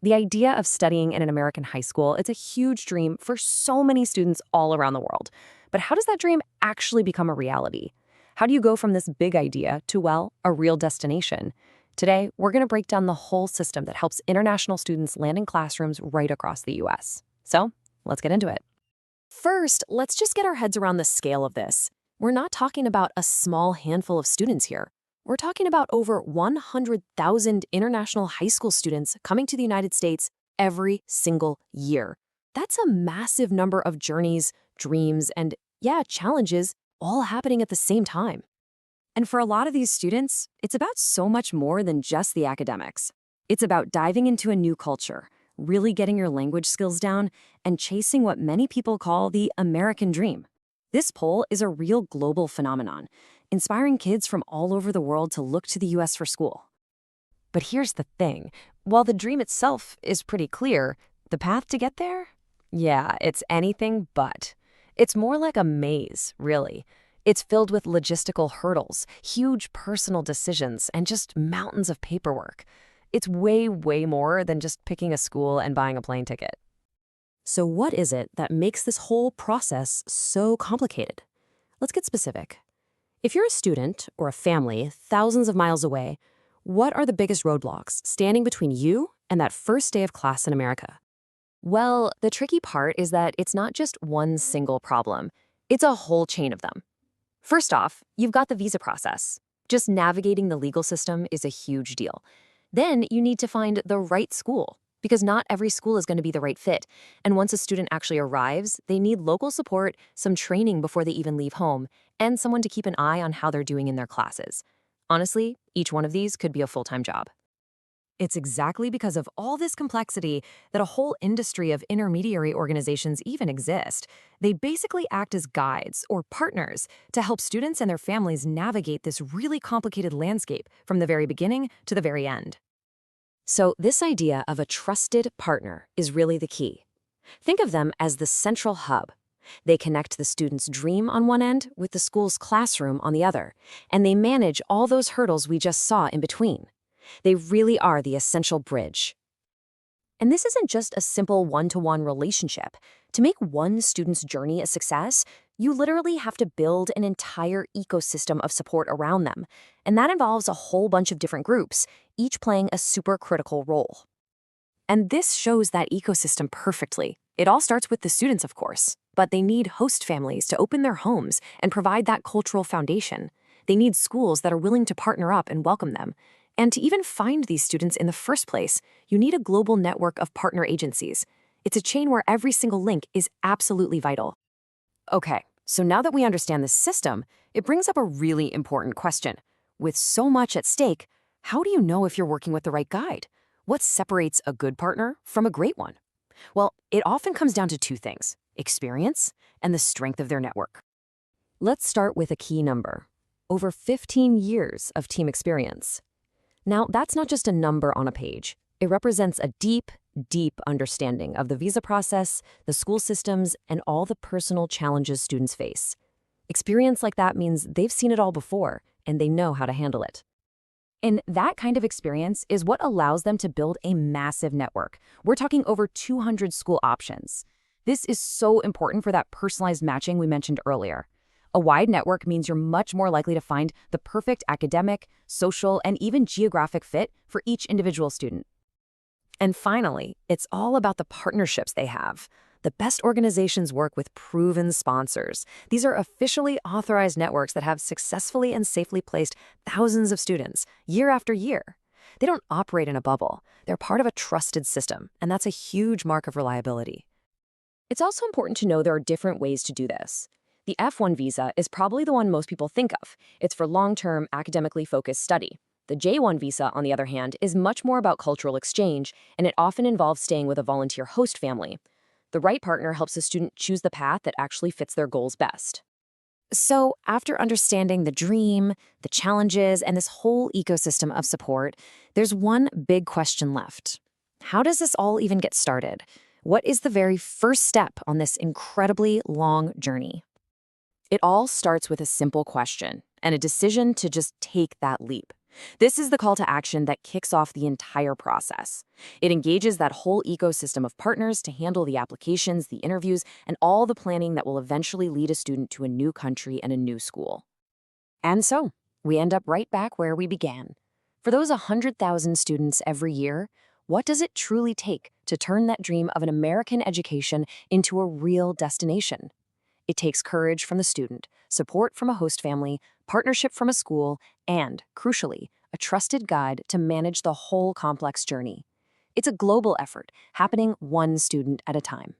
The idea of studying in an American high school, it's a huge dream for so many students all around the world. But how does that dream actually become a reality? How do you go from this big idea to, well, a real destination? Today, we're going to break down the whole system that helps international students land in classrooms right across the US. So, let's get into it. First, let's just get our heads around the scale of this. We're not talking about a small handful of students here. We're talking about over 100,000 international high school students coming to the United States every single year. That's a massive number of journeys, dreams, and, challenges all happening at the same time. And for a lot of these students, it's about so much more than just the academics. It's about diving into a new culture, really getting your language skills down, and chasing what many people call the American dream. This poll is a real global phenomenon, inspiring kids from all over the world to look to the US for school. But here's the thing. While the dream itself is pretty clear, the path to get there? Yeah, it's anything but. It's more like a maze, really. It's filled with logistical hurdles, huge personal decisions, and just mountains of paperwork. It's way, way more than just picking a school and buying a plane ticket. So what is it that makes this whole process so complicated? Let's get specific. If you're a student or a family thousands of miles away, what are the biggest roadblocks standing between you and that first day of class in America? Well, the tricky part is that it's not just one single problem. It's a whole chain of them. First off, you've got the visa process. Just navigating the legal system is a huge deal. Then you need to find the right school, because not every school is going to be the right fit. And once a student actually arrives, they need local support, some training before they even leave home, and someone to keep an eye on how they're doing in their classes. Honestly, each one of these could be a full-time job. It's exactly because of all this complexity that a whole industry of intermediary organizations even exist. They basically act as guides or partners to help students and their families navigate this really complicated landscape from the very beginning to the very end. So this idea of a trusted partner is really the key. Think of them as the central hub. They connect the student's dream on one end with the school's classroom on the other, and they manage all those hurdles we just saw in between. They really are the essential bridge. And this isn't just a simple one-to-one relationship. To make one student's journey a success, you literally have to build an entire ecosystem of support around them. And that involves a whole bunch of different groups, each playing a super critical role. And this shows that ecosystem perfectly. It all starts with the students, of course, but they need host families to open their homes and provide that cultural foundation. They need schools that are willing to partner up and welcome them. And to even find these students in the first place, you need a global network of partner agencies. It's a chain where every single link is absolutely vital. Okay, so now that we understand this system, it brings up a really important question. With so much at stake, how do you know if you're working with the right guide? What separates a good partner from a great one? Well, it often comes down to two things: experience and the strength of their network. Let's start with a key number: over 15 years of team experience. Now, that's not just a number on a page. It represents a deep, deep understanding of the visa process, the school systems, and all the personal challenges students face. Experience like that means they've seen it all before, and they know how to handle it. And that kind of experience is what allows them to build a massive network. We're talking over 200 school options. This is so important for that personalized matching we mentioned earlier. A wide network means you're much more likely to find the perfect academic, social, and even geographic fit for each individual student. And finally, it's all about the partnerships they have. The best organizations work with proven sponsors. These are officially authorized networks that have successfully and safely placed thousands of students year after year. They don't operate in a bubble. They're part of a trusted system, and that's a huge mark of reliability. It's also important to know there are different ways to do this. The F1 visa is probably the one most people think of. It's for long-term, academically focused study. The J1 visa, on the other hand, is much more about cultural exchange, and it often involves staying with a volunteer host family. The right partner helps a student choose the path that actually fits their goals best. So, after understanding the dream, the challenges, and this whole ecosystem of support, there's one big question left. How does this all even get started? What is the very first step on this incredibly long journey? It all starts with a simple question and a decision to just take that leap. This is the call to action that kicks off the entire process. It engages that whole ecosystem of partners to handle the applications, the interviews, and all the planning that will eventually lead a student to a new country and a new school. And so, we end up right back where we began. For those 100,000 students every year, what does it truly take to turn that dream of an American education into a real destination? It takes courage from the student, support from a host family, partnership from a school, and, crucially, a trusted guide to manage the whole complex journey. It's a global effort, happening one student at a time.